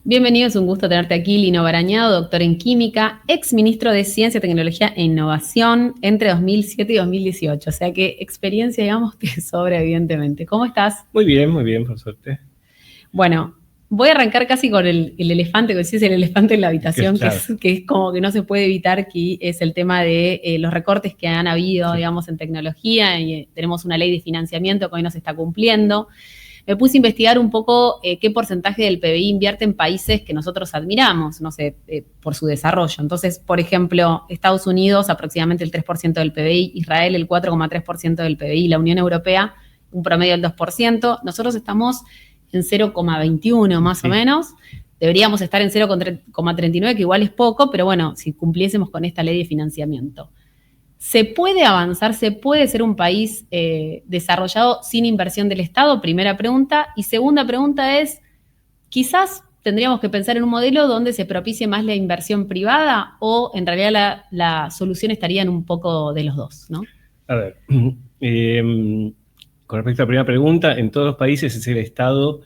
Bienvenido, es un gusto tenerte aquí, Lino Barañado, doctor en Química, ex ministro de Ciencia, Tecnología e Innovación entre 2007 y 2018. O sea que experiencia, digamos, te sobra, evidentemente. ¿Cómo estás? Muy bien, por suerte. Bueno, voy a arrancar casi con el elefante, que decís el elefante en la habitación, Claro. que es como que no se puede evitar, que es el tema de los recortes que han habido, digamos, en tecnología. Y tenemos una ley de financiamiento que hoy no se está cumpliendo. Me puse a investigar un poco qué porcentaje del PBI invierte en países que nosotros admiramos, no sé, por su desarrollo. Entonces, por ejemplo, Estados Unidos aproximadamente el 3% del PBI, Israel el 4,3% del PBI, la Unión Europea un promedio del 2%. Nosotros estamos en 0,21 más o menos. Deberíamos estar en 0,39, que igual es poco, pero bueno, si cumpliésemos con esta ley de financiamiento. ¿Se puede avanzar? ¿Se puede ser un país desarrollado sin inversión del Estado? Primera pregunta. Y segunda pregunta es, quizás tendríamos que pensar en un modelo donde se propicie más la inversión privada o en realidad la solución estaría en un poco de los dos, ¿no? A ver, con respecto a la primera pregunta, en todos los países es el Estado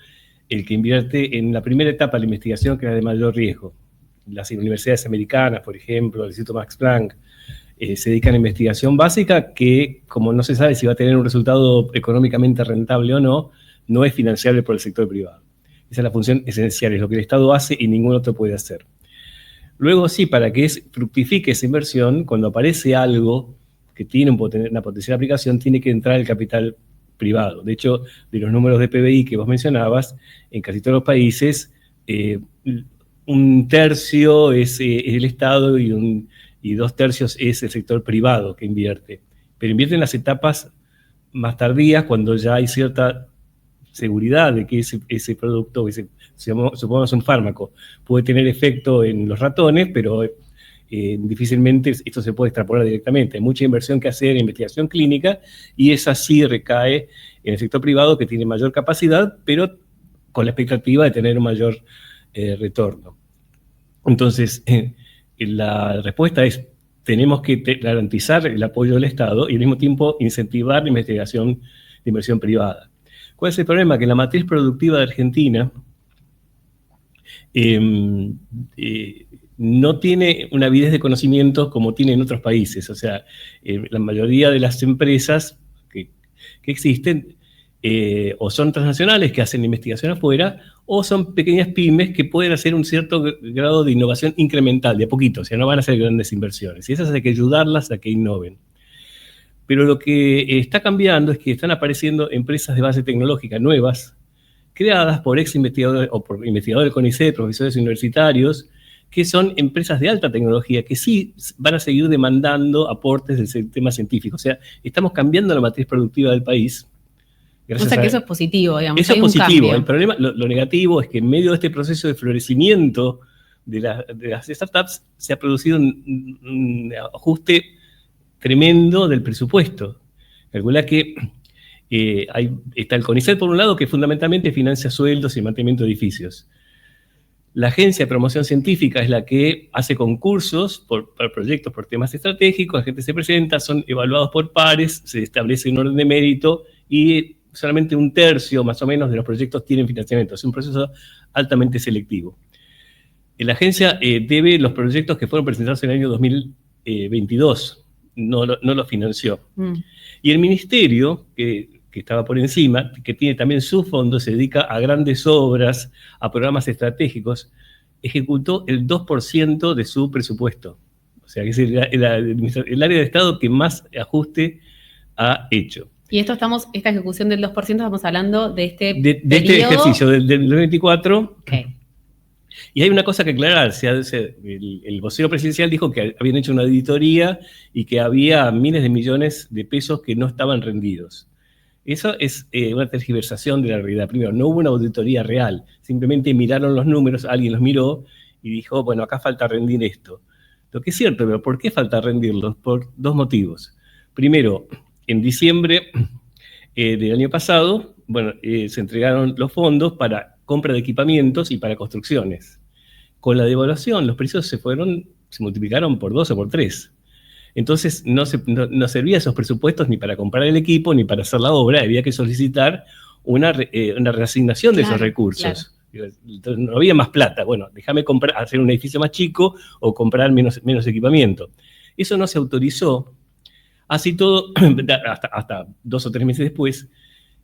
el que invierte en la primera etapa de la investigación, que es la de mayor riesgo. Las universidades americanas, por ejemplo, el Instituto Max Planck, se dedican a investigación básica que, como no se sabe si va a tener un resultado económicamente rentable o no, no es financiable por el sector privado. Esa es la función esencial, es lo que el Estado hace y ningún otro puede hacer. Luego sí, para que fructifique esa inversión, cuando aparece algo que tiene una potencial aplicación, tiene que entrar el capital privado. De hecho, de los números de PBI que vos mencionabas, en casi todos los países, un tercio es el Estado y 2/3 es el sector privado que invierte. Pero invierte en las etapas más tardías, cuando ya hay cierta seguridad de que ese producto, supongamos un fármaco, puede tener efecto en los ratones, pero difícilmente esto se puede extrapolar directamente. Hay mucha inversión que hacer en investigación clínica y esa sí recae en el sector privado, que tiene mayor capacidad, pero con la expectativa de tener un mayor retorno. Entonces, la respuesta es, tenemos que garantizar el apoyo del Estado y al mismo tiempo incentivar la investigación de inversión privada. ¿Cuál es el problema? Que la matriz productiva de Argentina no tiene una avidez de conocimientos como tiene en otros países. O sea, la mayoría de las empresas que existen o son transnacionales que hacen investigación afuera, o son pequeñas pymes que pueden hacer un cierto grado de innovación incremental, de a poquito, o sea, no van a hacer grandes inversiones. Y esas hay que ayudarlas a que innoven. Pero lo que está cambiando es que están apareciendo empresas de base tecnológica nuevas, creadas por ex investigadores o por investigadores del CONICET, profesores universitarios, que son empresas de alta tecnología, que sí van a seguir demandando aportes del sistema científico. O sea, estamos cambiando la matriz productiva del país. O sea que eso es positivo, digamos. Eso es positivo. El problema, lo negativo es que en medio de este proceso de florecimiento de las startups se ha producido un ajuste tremendo del presupuesto. Calcula que está el CONICET por un lado, que fundamentalmente financia sueldos y mantenimiento de edificios. La Agencia de Promoción Científica es la que hace concursos por proyectos, por temas estratégicos, la gente se presenta, son evaluados por pares, se establece un orden de mérito y solamente 1/3 más o menos de los proyectos tienen financiamiento. Es un proceso altamente selectivo. La agencia debe los proyectos que fueron presentados en el año 2022, no los financió. Y el ministerio, que estaba por encima, que tiene también su fondo, se dedica a grandes obras, a programas estratégicos, ejecutó el 2% de su presupuesto. O sea, que es el área de Estado que más ajuste ha hecho. Y esta ejecución del 2%, estamos hablando de este este ejercicio, del 2024. Okay. Y hay una cosa que aclarar, el vocero presidencial dijo que habían hecho una auditoría y que había miles de millones de pesos que no estaban rendidos. Eso es una tergiversación de la realidad. Primero, no hubo una auditoría real, simplemente miraron los números, alguien los miró y dijo, bueno, acá falta rendir esto. Lo que es cierto, pero ¿por qué falta rendirlos? Por dos motivos. Primero, en diciembre del año pasado, se entregaron los fondos para compra de equipamientos y para construcciones. Con la devaluación, los precios se multiplicaron por 2 o por 3. Entonces, no servían esos presupuestos ni para comprar el equipo ni para hacer la obra. Había que solicitar una reasignación de esos recursos. Claro. Entonces, no había más plata. Bueno, déjame hacer un edificio más chico o comprar menos equipamiento. Eso no se autorizó. Así todo, hasta 2 o 3 meses después.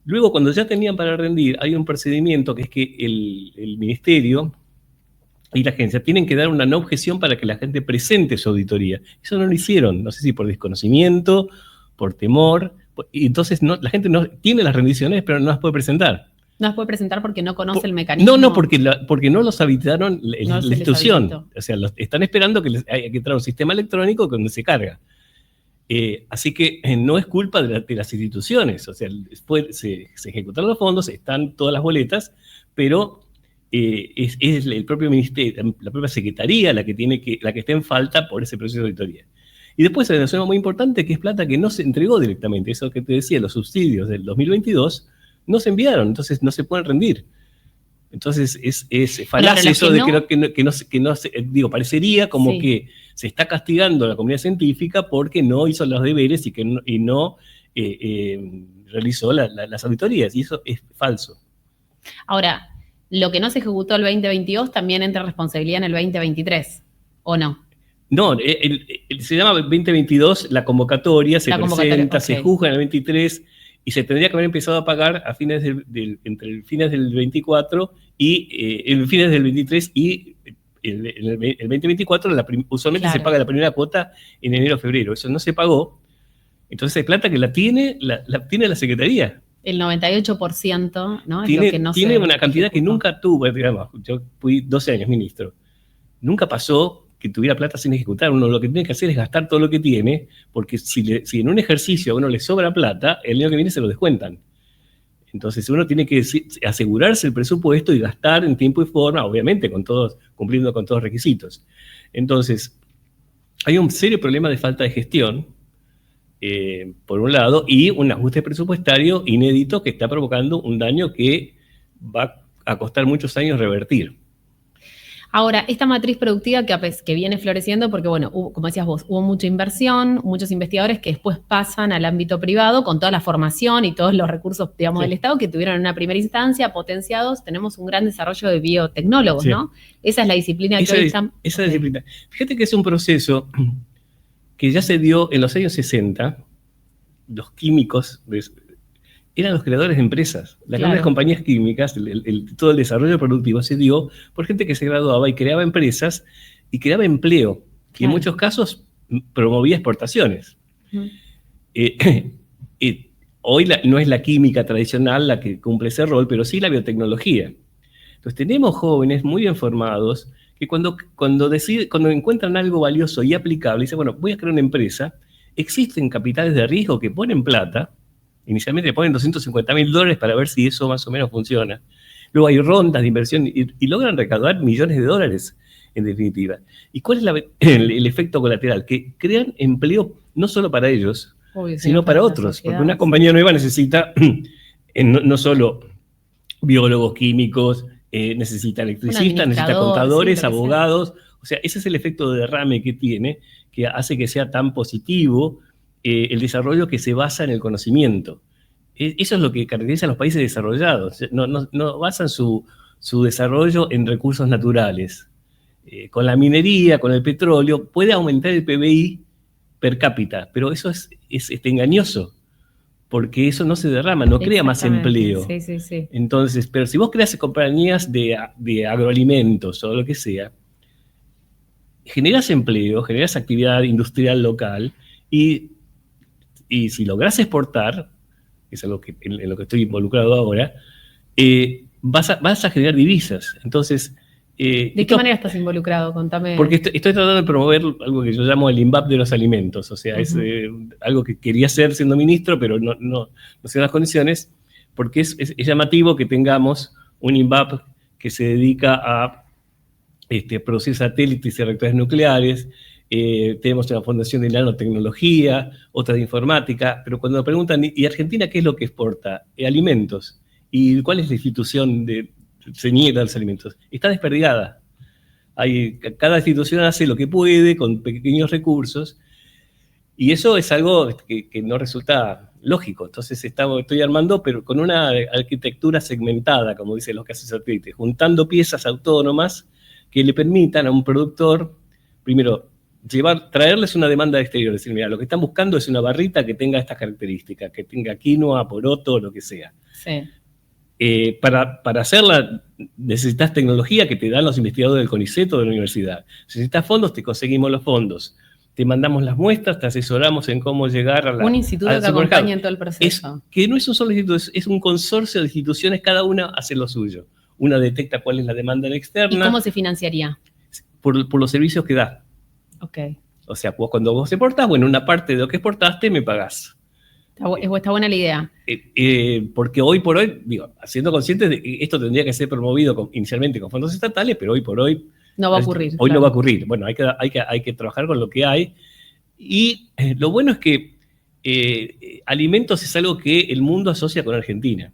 Luego, cuando ya tenían para rendir, hay un procedimiento que es que el ministerio y la agencia tienen que dar una no objeción para que la gente presente su auditoría. Eso no lo hicieron, no sé si por desconocimiento, por temor, y entonces la gente no tiene las rendiciones, pero no las puede presentar. No las puede presentar porque no conoce el mecanismo. No, porque no los habilitaron la institución. O sea, están esperando que haya que entrar un sistema electrónico donde se carga. Así que no es culpa de las instituciones. O sea, después se ejecutaron los fondos, están todas las boletas, pero es el propio ministerio, la propia secretaría la que está en falta por ese proceso de auditoría. Y después hay una zona muy importante que es plata que no se entregó directamente. Eso que te decía, los subsidios del 2022 no se enviaron, entonces no se pueden rendir. Entonces es falaz eso de que no se, digo, parecería como que se está castigando a la comunidad científica porque no hizo los deberes y no realizó las auditorías, y eso es falso. Ahora, lo que no se ejecutó el 2022 también entra responsabilidad en el 2023, ¿o no? No, se llama 2022 la convocatoria, se presenta, se juzga en el 23 y se tendría que haber empezado a pagar a fines entre fines del 24 y fines del 23 y el 2024 usualmente se paga la primera cuota en enero o febrero. Eso no se pagó. Entonces hay plata que la tiene la Secretaría. El 98%, ¿no? Tiene, es lo que no tiene una cantidad que nunca tuvo, digamos. Yo fui 12 años ministro. Nunca pasó que tuviera plata sin ejecutar. Uno lo que tiene que hacer es gastar todo lo que tiene, porque si en un ejercicio a uno le sobra plata, el año que viene se lo descuentan. Entonces uno tiene que asegurarse el presupuesto y gastar en tiempo y forma, obviamente cumpliendo con todos los requisitos. Entonces, hay un serio problema de falta de gestión, por un lado, y un ajuste presupuestario inédito que está provocando un daño que va a costar muchos años revertir. Ahora, esta matriz productiva que viene floreciendo, porque bueno, como decías vos, hubo mucha inversión, muchos investigadores que después pasan al ámbito privado con toda la formación y todos los recursos, digamos, del Estado que tuvieron en una primera instancia potenciados. Tenemos un gran desarrollo de biotecnólogos, ¿no? Esa es la disciplina que hoy están... Esa disciplina. Fíjate que es un proceso que ya se dio en los años 60. Los químicos eran los creadores de empresas. Las grandes compañías químicas, todo el desarrollo productivo se dio por gente que se graduaba y creaba empresas y creaba empleo. Y en muchos casos promovía exportaciones. Hoy no es la química tradicional la que cumple ese rol, pero sí la biotecnología. Entonces tenemos jóvenes muy bien formados que cuando encuentran algo valioso y aplicable, dicen, bueno, voy a crear una empresa. Existen capitales de riesgo que ponen plata. Inicialmente ponen $250.000 para ver si eso más o menos funciona. Luego hay rondas de inversión y logran recaudar millones de dólares, en definitiva. ¿Y cuál es el efecto colateral? Que crean empleo no solo para ellos, sino para otros. Porque una compañía nueva necesita no solo biólogos, químicos, necesita electricistas, necesita contadores, abogados. O sea, ese es el efecto de derrame que tiene, que hace que sea tan positivo el desarrollo que se basa en el conocimiento. Eso es lo que caracteriza a los países desarrollados. No basan su desarrollo en recursos naturales. Con la minería, con el petróleo, puede aumentar el PBI per cápita, pero eso es engañoso, porque eso no se derrama, no crea más empleo. Sí. Entonces, pero si vos creas compañías de agroalimentos o lo que sea, generas empleo, generas actividad industrial local y si lográs exportar, que es algo en lo que estoy involucrado ahora, vas a generar divisas. Entonces, ¿de qué manera estás involucrado? Contame. Porque estoy tratando de promover algo que yo llamo el INVAP de los alimentos. O sea, es algo que quería hacer siendo ministro, pero no se dan las condiciones, porque es llamativo que tengamos un INVAP que se dedica a producir satélites y reactores nucleares. Tenemos una fundación de nanotecnología, otra de informática, pero cuando me preguntan, ¿y Argentina qué es lo que exporta? Alimentos. ¿Y cuál es la institución ceñida de los alimentos? Está desperdigada. Cada institución hace lo que puede con pequeños recursos Y eso es algo que no resulta lógico. Entonces estoy armando, pero con una arquitectura segmentada, como dicen los que hacen satélites, juntando piezas autónomas que le permitan a un productor, primero, traerles una demanda exterior. Decir, mira, lo que están buscando es una barrita que tenga estas características, que tenga quinoa, poroto, lo que sea. Sí. Para hacerla necesitas tecnología que te dan los investigadores del CONICET o de la universidad. Si necesitas fondos, te conseguimos los fondos. Te mandamos las muestras, te asesoramos en cómo llegar a la... Un instituto que acompañe en todo el proceso. Que no es un solo instituto, es un consorcio de instituciones, cada una hace lo suyo. Una detecta cuál es la demanda externa. ¿Y cómo se financiaría? Por los servicios que da. Ok. O sea, cuando vos exportás, bueno, una parte de lo que exportaste me pagás. Está buena la idea. Porque hoy por hoy, digo, siendo conscientes de que esto tendría que ser promovido inicialmente con fondos estatales, pero hoy por hoy... No va a ocurrir. Hoy no va a ocurrir. Bueno, hay que trabajar con lo que hay. Y lo bueno es que alimentos es algo que el mundo asocia con Argentina.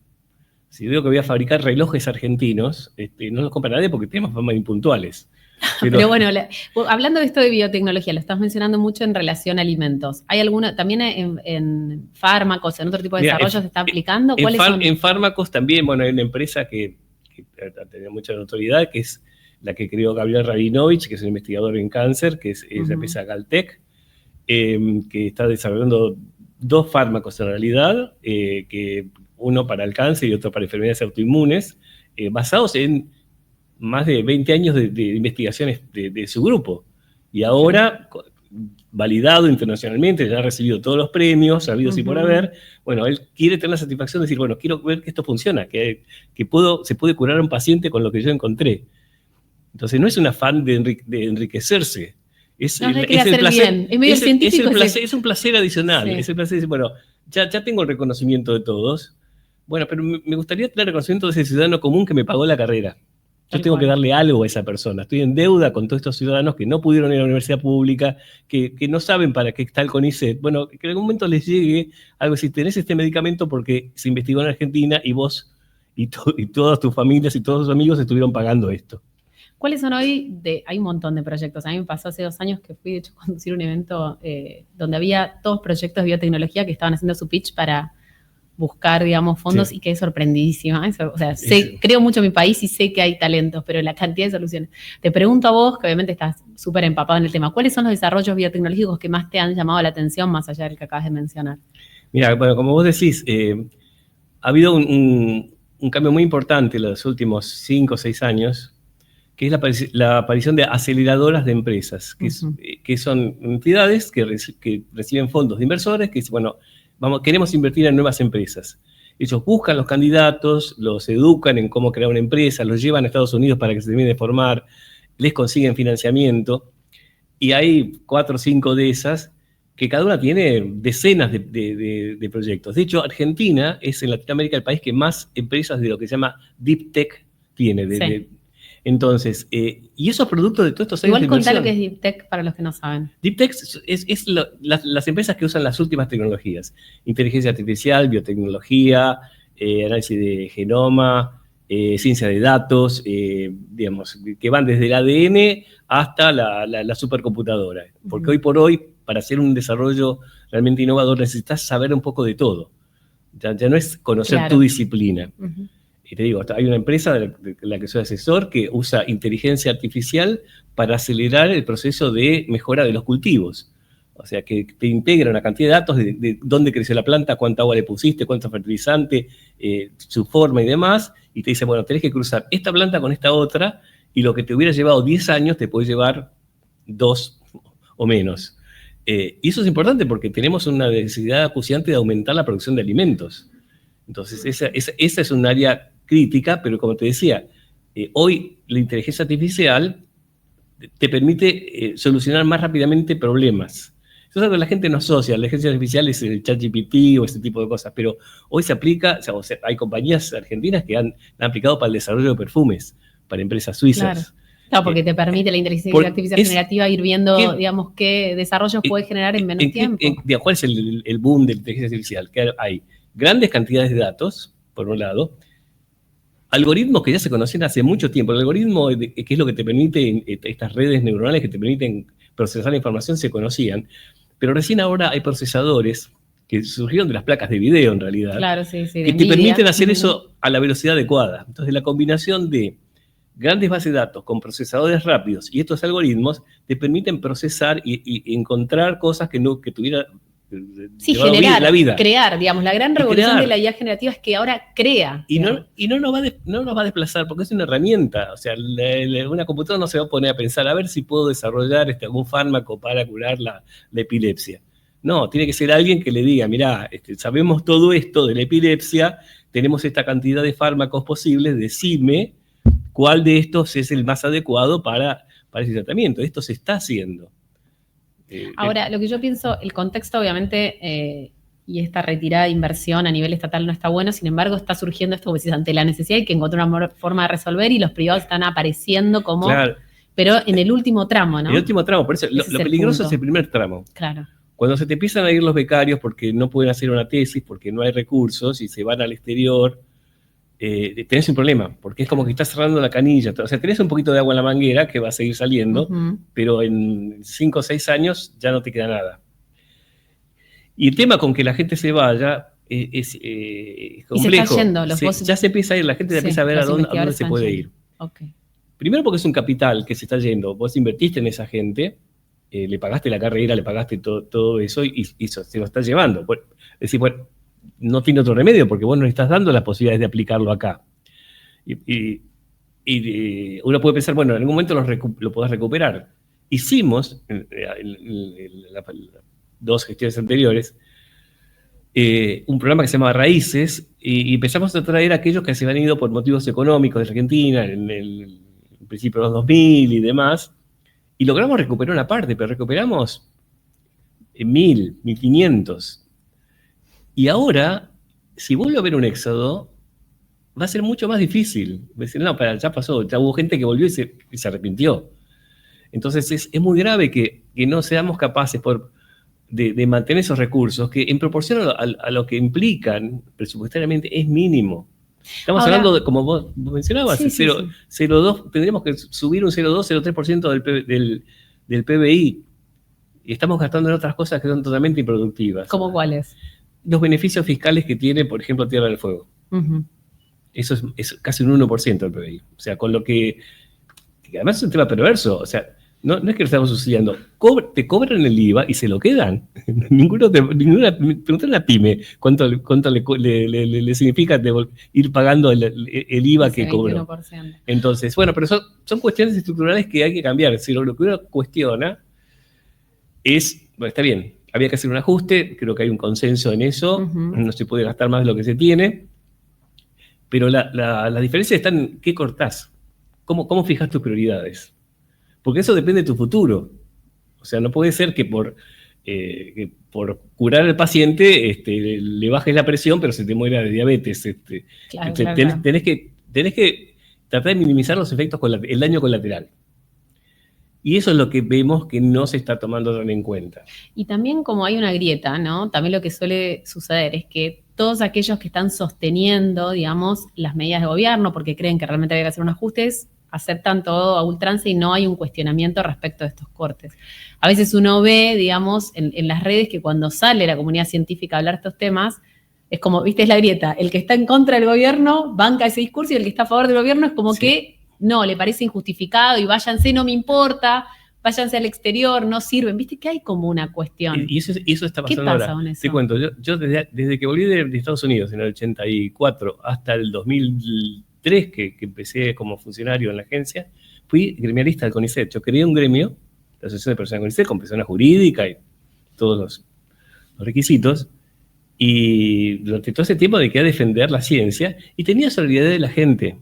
Si digo que voy a fabricar relojes argentinos, no los compra nadie porque tenemos fama de impuntuales. Pero bueno, hablando de esto de biotecnología, lo estás mencionando mucho en relación a alimentos. ¿Hay alguna, también en fármacos, en otro tipo de desarrollo se está aplicando? ¿Cuáles son? En fármacos también, bueno, hay una empresa que tiene mucha notoriedad, que es la que creó Gabriel Rabinovich, que es un investigador en cáncer, que es la empresa Galtec, que está desarrollando 2 fármacos en realidad, que uno para el cáncer y otro para enfermedades autoinmunes, basados en más de 20 años de investigaciones de su grupo. Y ahora, validado internacionalmente, ya ha recibido todos los premios, habidos y por haber, bueno, él quiere tener la satisfacción de decir, bueno, quiero ver que esto funciona, que se puede curar a un paciente con lo que yo encontré. Entonces no es un afán de enriquecerse, es el placer. Es medio científico. Es un placer adicional. Sí. Es el placer de decir, bueno, ya tengo el reconocimiento de todos. Bueno, pero me gustaría tener el reconocimiento de ese ciudadano común que me pagó la carrera. Yo tengo que darle algo a esa persona. Estoy en deuda con todos estos ciudadanos que no pudieron ir a la universidad pública, que no saben para qué está el CONICET. Bueno, que en algún momento les llegue algo, si tenés este medicamento porque se investigó en Argentina y vos y todas tus familias y todos tus amigos estuvieron pagando esto. ¿Cuáles son hoy? Hay un montón de proyectos. A mí me pasó hace 2 años que fui, de hecho, a conducir un evento donde había todos proyectos de biotecnología que estaban haciendo su pitch para buscar, digamos, fondos, y quedé sorprendidísima. O sea, creo mucho en mi país y sé que hay talentos, pero la cantidad de soluciones. Te pregunto a vos, que obviamente estás súper empapado en el tema, ¿cuáles son los desarrollos biotecnológicos que más te han llamado la atención, más allá del que acabas de mencionar? Mira, bueno, como vos decís, ha habido un cambio muy importante en los últimos 5 o 6 años, que es la aparición de aceleradoras de empresas, que son entidades que reciben fondos de inversores, que dicen, bueno, queremos invertir en nuevas empresas. Ellos buscan los candidatos, los educan en cómo crear una empresa, los llevan a Estados Unidos para que se termine de formar, les consiguen financiamiento, y hay 4 o 5 de esas que cada una tiene decenas de proyectos. De hecho, Argentina es en Latinoamérica el país que más empresas de lo que se llama Deep Tech tiene. Entonces, y esos productos de todos estos años de inversión. Igual contá lo que es Deep Tech para los que no saben. Deep Tech es las empresas que usan las últimas tecnologías. Inteligencia artificial, biotecnología, análisis de genoma, ciencia de datos, digamos, que van desde el ADN hasta la supercomputadora. Porque hoy por hoy, para hacer un desarrollo realmente innovador, necesitas saber un poco de todo. Ya no es conocer tu disciplina. Y te digo, hay una empresa de la que soy asesor que usa inteligencia artificial para acelerar el proceso de mejora de los cultivos. O sea, que te integra una cantidad de datos de dónde creció la planta, cuánta agua le pusiste, cuánto fertilizante, su forma y demás, y te dice, bueno, tenés que cruzar esta planta con esta otra, y lo que te hubiera llevado 10 años te puede llevar 2 o menos. Y eso es importante porque tenemos una necesidad acuciante de aumentar la producción de alimentos. Entonces, esa es un área crítica, pero como te decía, hoy la inteligencia artificial te permite solucionar más rápidamente problemas. Eso es algo que la gente no asocia. La inteligencia artificial es el ChatGPT o ese tipo de cosas, pero hoy se aplica, o sea, hay compañías argentinas que han aplicado para el desarrollo de perfumes, para empresas suizas. Claro, porque te permite la inteligencia artificial generativa ir viendo, digamos, qué desarrollos puede generar en menos tiempo. ¿Cuál es el boom de la inteligencia artificial? Que hay grandes cantidades de datos, por un lado, algoritmos que ya se conocían hace mucho tiempo. El algoritmo, que es lo que te permite, estas redes neuronales que te permiten procesar la información, se conocían. Pero recién ahora hay procesadores que surgieron de las placas de video, en realidad, Claro, sí, que te permiten hacer eso a la velocidad adecuada. Entonces, la combinación de grandes bases de datos con procesadores rápidos y estos algoritmos te permiten procesar y encontrar cosas que tuviera sí, generar, la vida. Crear, digamos. La gran revolución de la IA generativa es que ahora crea. Y no nos va a desplazar porque es una herramienta. O sea, una computadora no se va a poner a pensar a ver si puedo desarrollar algún fármaco para curar la epilepsia. No, tiene que ser alguien que le diga, mirá, sabemos todo esto de la epilepsia, tenemos esta cantidad de fármacos posibles, decime cuál de estos es el más adecuado para ese tratamiento. Esto se está haciendo. Ahora, lo que yo pienso, el contexto obviamente, y esta retirada de inversión a nivel estatal no está bueno, sin embargo está surgiendo esto, como decís, ante la necesidad hay que encontrar una forma de resolver y los privados están apareciendo como... Claro. Pero en el último tramo, ¿no? El último tramo, por eso lo peligroso es el primer tramo. Claro. Cuando se te empiezan a ir los becarios porque no pueden hacer una tesis, porque no hay recursos y se van al exterior, tenés un problema, porque es como que estás cerrando la canilla. O sea, tenés un poquito de agua en la manguera que va a seguir saliendo, pero en 5 o 6 años ya no te queda nada. Y el tema con que la gente se vaya es complejo. Y se está yendo, ya se empieza a ir, la gente empieza a ver a dónde se puede ir. Okay. Primero porque es un capital que se está yendo. Vos invertiste en esa gente, le pagaste la carrera, le pagaste todo eso y se lo está llevando. Es decir, bueno, no tiene otro remedio porque vos no le estás dando las posibilidades de aplicarlo acá. Y uno puede pensar, bueno, en algún momento lo podés recuperar. Hicimos, en las 2 gestiones anteriores, un programa que se llama Raíces y empezamos a traer a aquellos que se habían ido por motivos económicos de Argentina en el principio de los 2000 y demás, y logramos recuperar una parte, pero recuperamos 1.000, 1.500. Y ahora, si vuelve a haber un éxodo, va a ser mucho más difícil. Decir, no, ya pasó, ya hubo gente que volvió y se arrepintió. Entonces es muy grave que no seamos capaces de mantener esos recursos que en proporción a lo que implican presupuestariamente es mínimo. Estamos hablando de, como vos mencionabas, 0,2, tendríamos que subir un 0,2, 0,3% del PBI. Y estamos gastando en otras cosas que son totalmente improductivas. ¿Cómo cuáles? Los beneficios fiscales que tiene, por ejemplo, Tierra del Fuego. Eso es casi un 1% del PBI. O sea, con lo que además es un tema perverso. O sea, no es que lo estamos subsidiando. Te cobran el IVA y se lo quedan. Preguntale a la pyme cuánto le significa ir pagando el IVA que cobró. Entonces, bueno, pero son cuestiones estructurales que hay que cambiar. Si lo que uno cuestiona es, bueno, está bien, había que hacer un ajuste, creo que hay un consenso en eso, no se puede gastar más de lo que se tiene, pero la diferencia está en qué cortás, cómo fijas tus prioridades. Porque eso depende de tu futuro. O sea, no puede ser que por curar al paciente le bajes la presión, pero se te muera de diabetes. Tenés que tratar de minimizar los efectos, el daño colateral. Y eso es lo que vemos que no se está tomando tan en cuenta. Y también como hay una grieta, ¿no? También lo que suele suceder es que todos aquellos que están sosteniendo, digamos, las medidas de gobierno porque creen que realmente había que hacer un ajuste, aceptan todo a ultranza y no hay un cuestionamiento respecto de estos cortes. A veces uno ve, digamos, en las redes que cuando sale la comunidad científica a hablar de estos temas, es como, viste, es la grieta. El que está en contra del gobierno banca ese discurso y el que está a favor del gobierno es como que no, le parece injustificado y váyanse, no me importa, váyanse al exterior, no sirven. Viste que hay como una cuestión. Y eso está pasando. ¿Qué pasa ahora. con eso? Te cuento, yo desde que volví de Estados Unidos en el 84 hasta el 2003, que empecé como funcionario en la agencia, fui gremialista del CONICET. Yo creé un gremio, la Asociación de Personas CONICET, con persona jurídica y todos los requisitos. Y durante todo ese tiempo dediqué a defender la ciencia y tenía solidaridad de la gente.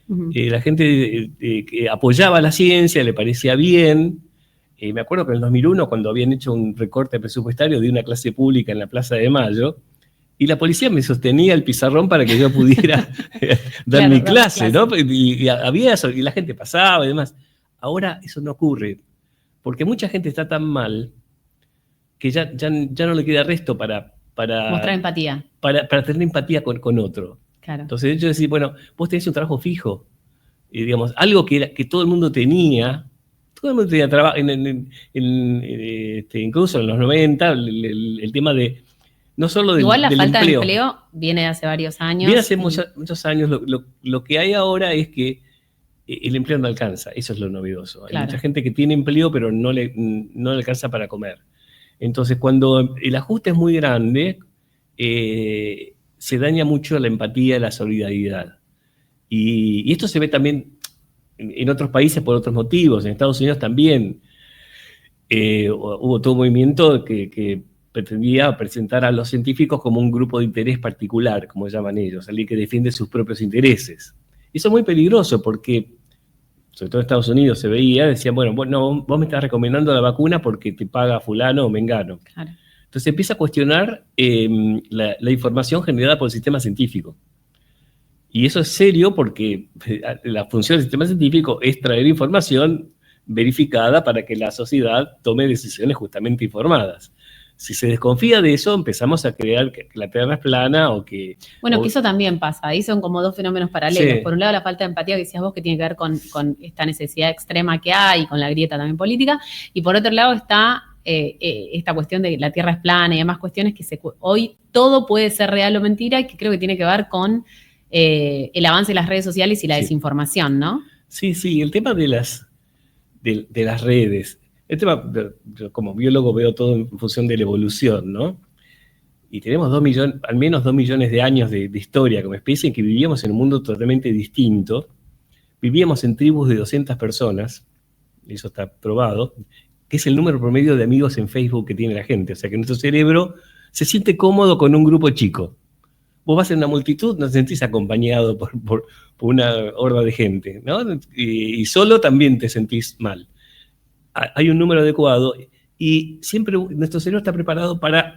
La gente que apoyaba la ciencia, le parecía bien. Me acuerdo que en el 2001, cuando habían hecho un recorte presupuestario de una clase pública en la Plaza de Mayo, y la policía me sostenía el pizarrón para que yo pudiera dar mi clase, ¿no? Y había eso, y la gente pasaba y demás. Ahora eso no ocurre, porque mucha gente está tan mal que ya no le queda resto para mostrar empatía. Para tener empatía con otro. Claro. Entonces yo decía, bueno, vos tenés un trabajo fijo, digamos, algo que todo el mundo tenía, todo el mundo tenía trabajo, incluso en los 90, el tema de, no solo del Igual la del falta empleo. de empleo viene de hace varios años. Viene hace muchos años, lo que hay ahora es que el empleo no alcanza, eso es lo novedoso. Hay mucha gente que tiene empleo, pero no le alcanza para comer. Entonces, cuando el ajuste es muy grande, se daña mucho la empatía y la solidaridad. Y esto se ve también en otros países por otros motivos. En Estados Unidos también hubo todo un movimiento que pretendía presentar a los científicos como un grupo de interés particular, como llaman ellos, alguien que defiende sus propios intereses. Eso es muy peligroso porque, sobre todo en Estados Unidos se veía, decían, bueno, vos me estás recomendando la vacuna porque te paga fulano o mengano. Claro. Entonces empieza a cuestionar la información generada por el sistema científico. Y eso es serio porque la función del sistema científico es traer información verificada para que la sociedad tome decisiones justamente informadas. Si se desconfía de eso, empezamos a creer que la Tierra es plana o que... Bueno, que eso también pasa. Ahí son como dos fenómenos paralelos. Sí. Por un lado, la falta de empatía que decías vos, que tiene que ver con esta necesidad extrema que hay, con la grieta también política. Y por otro lado está esta cuestión de la Tierra es plana y demás cuestiones que hoy todo puede ser real o mentira, y que creo que tiene que ver con el avance de las redes sociales y la desinformación, ¿no? Sí, el tema de las redes. El tema, yo como biólogo veo todo en función de la evolución, ¿no? Y tenemos al menos 2 millones de años de historia como especie en que vivíamos en un mundo totalmente distinto. Vivíamos en tribus de 200 personas, eso está probado, que es el número promedio de amigos en Facebook que tiene la gente. O sea que nuestro cerebro se siente cómodo con un grupo chico. Vos vas en una multitud, no te sentís acompañado por una horda de gente, ¿no? Y solo también te sentís mal. Hay un número adecuado y siempre nuestro cerebro está preparado para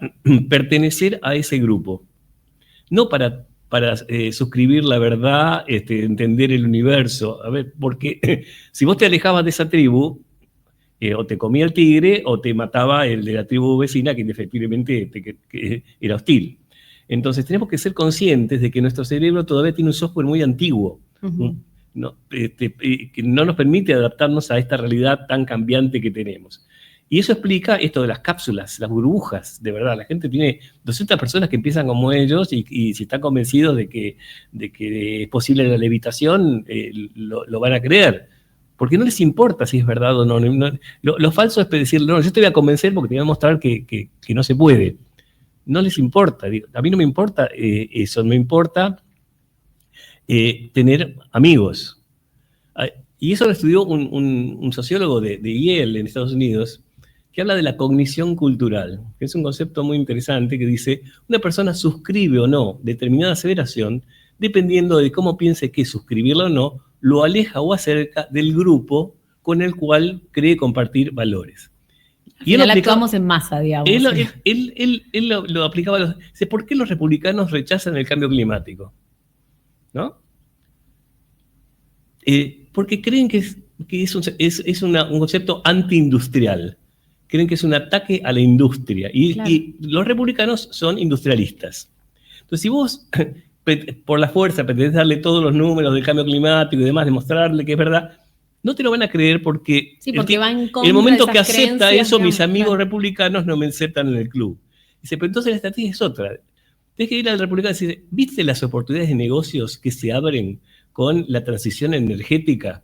pertenecer a ese grupo, no para suscribir la verdad, entender el universo. A ver, porque si vos te alejabas de esa tribu, o te comía el tigre o te mataba el de la tribu vecina que efectivamente que era hostil. Entonces tenemos que ser conscientes de que nuestro cerebro todavía tiene un software muy antiguo, que no nos permite adaptarnos a esta realidad tan cambiante que tenemos. Y eso explica esto de las cápsulas, las burbujas, de verdad. La gente tiene 200 personas que empiezan como ellos y si están convencidos de que es posible la levitación, lo van a creer. Porque no les importa si es verdad o no. Lo falso es decir, no, yo te voy a convencer porque te voy a mostrar que no se puede. No les importa. A mí no me importa eso, me importa tener amigos. Y eso lo estudió un sociólogo de Yale en Estados Unidos, que habla de la cognición cultural, que es un concepto muy interesante que dice, una persona suscribe o no determinada aseveración dependiendo de cómo piense que suscribirla o no lo aleja o acerca del grupo con el cual cree compartir valores. Y él actuamos en masa, digamos. Él lo aplicaba. Dice, ¿por qué los republicanos rechazan el cambio climático? ¿No? Porque creen que es un concepto antiindustrial. Creen que es un ataque a la industria. Y los republicanos son industrialistas. Entonces, si vos por la fuerza pretendés darle todos los números del cambio climático y demás, demostrarle que es verdad, no te lo van a creer porque, va en contra el momento de que acepta eso, digamos, mis amigos republicanos no me aceptan en el club. Dice, pero entonces la estrategia es otra. Tienes que ir al republicano y decir, ¿viste las oportunidades de negocios que se abren con la transición energética?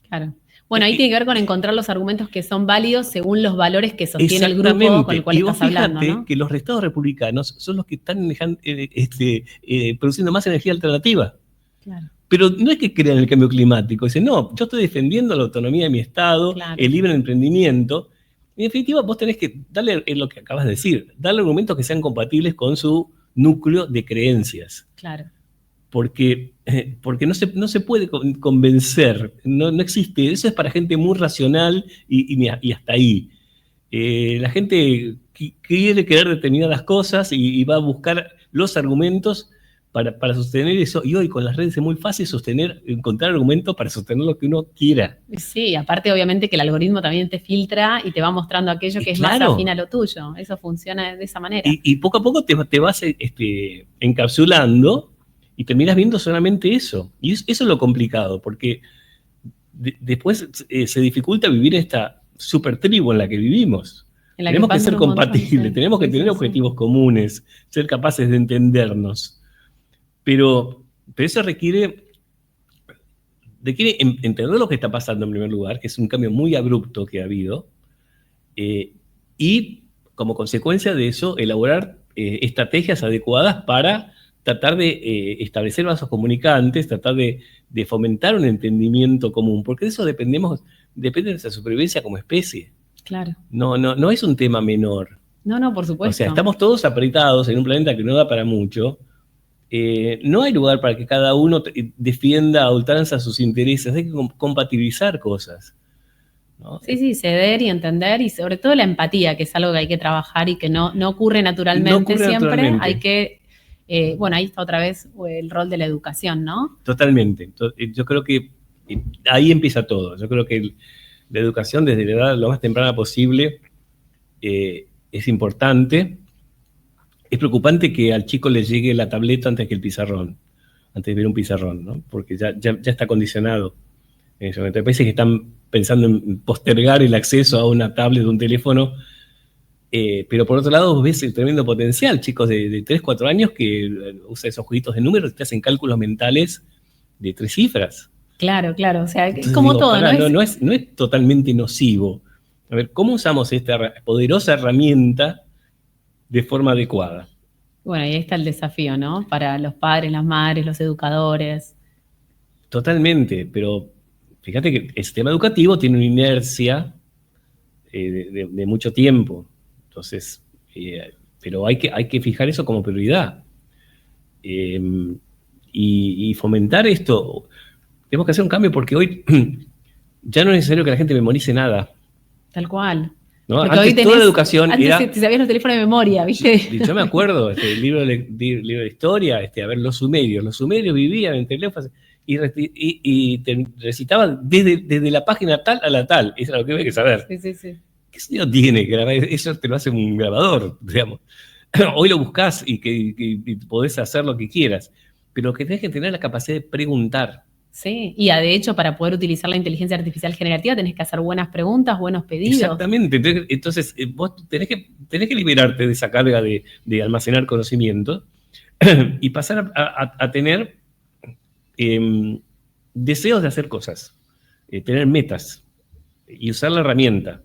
Claro. Bueno, ahí tiene que ver con encontrar los argumentos que son válidos según los valores que sostiene el grupo con el cual estás hablando, ¿no? Que los estados republicanos son los que están produciendo más energía alternativa. Claro. Pero no es que crean el cambio climático. Dicen, no, yo estoy defendiendo la autonomía de mi estado, el libre emprendimiento. En definitiva, vos tenés que darle lo que acabas de decir, darle argumentos que sean compatibles con su núcleo de creencias. Claro. Porque no se puede convencer, no existe, eso es para gente muy racional y hasta ahí. La gente quiere creer determinadas cosas y va a buscar los argumentos para sostener eso, y hoy con las redes es muy fácil encontrar argumentos para sostener lo que uno quiera. Sí, aparte obviamente que el algoritmo también te filtra y te va mostrando aquello que es más afín a lo tuyo, eso funciona de esa manera. Y poco a poco te vas encapsulando y terminas viendo solamente eso. Y eso es lo complicado, porque después se dificulta vivir esta super tribu en la que vivimos. Tenemos que ser compatibles, tenemos que tener objetivos comunes, ser capaces de entendernos. Pero eso requiere entender lo que está pasando en primer lugar, que es un cambio muy abrupto que ha habido, y como consecuencia de eso, elaborar estrategias adecuadas para tratar de establecer vasos comunicantes, tratar de fomentar un entendimiento común, porque de eso depende de nuestra supervivencia como especie. Claro. No es un tema menor. No, por supuesto. O sea, estamos todos apretados en un planeta que no da para mucho. No hay lugar para que cada uno defienda a ultranza sus intereses. Hay que compatibilizar cosas, ¿no? Sí, ceder y entender, y sobre todo la empatía, que es algo que hay que trabajar y que no ocurre naturalmente siempre. Hay que, ahí está otra vez el rol de la educación, ¿no? Totalmente. Yo creo que ahí empieza todo. Yo creo que la educación desde la edad lo más temprana posible es importante. Es preocupante que al chico le llegue la tableta antes que el pizarrón, antes de ver un pizarrón, ¿no? Porque ya está condicionado. Hay países que están pensando en postergar el acceso a una tablet o un teléfono, pero por otro lado ves el tremendo potencial, chicos de 3, 4 años que usan esos jueguitos de números y te hacen cálculos mentales de 3 cifras. Claro, o sea, es como todo, ¿no? No es totalmente nocivo. A ver, ¿cómo usamos esta poderosa herramienta de forma adecuada? Bueno, y ahí está el desafío, ¿no? Para los padres, las madres, los educadores. Totalmente, pero fíjate que el sistema educativo tiene una inercia de mucho tiempo. Entonces, pero hay que fijar eso como prioridad. Y fomentar esto. Tenemos que hacer un cambio porque hoy ya no es necesario que la gente memorice nada. Tal cual. ¿No? Antes toda la educación antes era... te sabías los teléfonos de memoria, ¿viste? Yo me acuerdo, el libro de historia, a ver, los sumerios. Los sumerios vivían en teléfonos y te recitaban desde la página tal a la tal. Eso es lo que hay que saber. Sí. ¿Qué sentido tiene grabar? Eso te lo hace un grabador, digamos. Hoy lo buscás y podés hacer lo que quieras, pero que tenés que tener la capacidad de preguntar. Sí, y de hecho para poder utilizar la inteligencia artificial generativa tenés que hacer buenas preguntas, buenos pedidos. Exactamente, entonces vos tenés que liberarte de esa carga de almacenar conocimiento y pasar a tener deseos de hacer cosas, tener metas y usar la herramienta.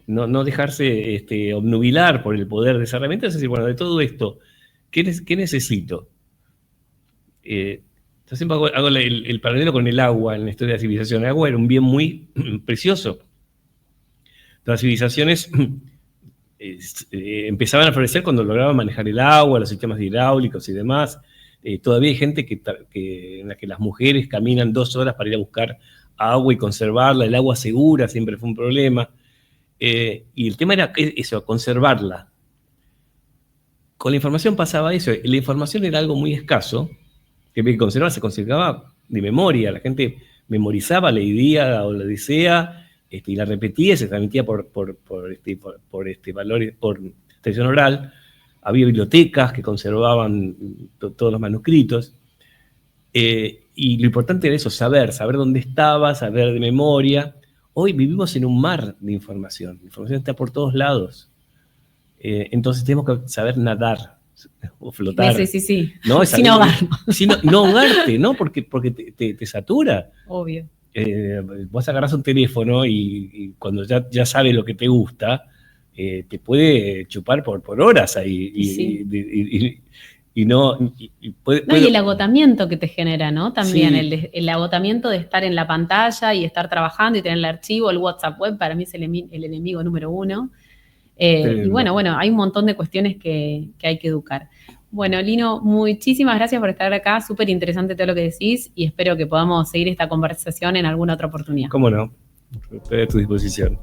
No dejarse obnubilar por el poder de esa herramienta, es decir, bueno, de todo esto, ¿qué necesito? Yo siempre hago el paralelo con el agua en la historia de la civilización. El agua era un bien muy precioso. Las civilizaciones empezaban a florecer cuando lograban manejar el agua, los sistemas hidráulicos y demás. Todavía hay gente en la que las mujeres caminan 2 horas para ir a buscar agua y conservarla. El agua segura siempre fue un problema. Y el tema era eso, conservarla. Con la información pasaba eso. La información era algo muy escaso, que había que conservar, se conservaba de memoria. La gente memorizaba la Ilíada o la Odisea y la repetía y se transmitía por tradición oral. Había bibliotecas que conservaban todos los manuscritos. Y lo importante era eso, saber dónde estaba, saber de memoria. Hoy vivimos en un mar de información. La información está por todos lados. Entonces tenemos que saber nadar o flotar. Sí. ¿No? Sin ahogarnos. No ahogarte, ¿no? Porque te satura. Obvio. Vos agarrás un teléfono y cuando ya sabes lo que te gusta, te puede chupar por horas ahí. Y el agotamiento que te genera, ¿no? También sí. el agotamiento de estar en la pantalla y estar trabajando y tener el archivo, el WhatsApp web, para mí es el enemigo número 1. Y bueno, hay un montón de cuestiones que hay que educar. Bueno, Lino, muchísimas gracias por estar acá, súper interesante todo lo que decís y espero que podamos seguir esta conversación en alguna otra oportunidad. ¿Cómo no? Estoy a tu disposición.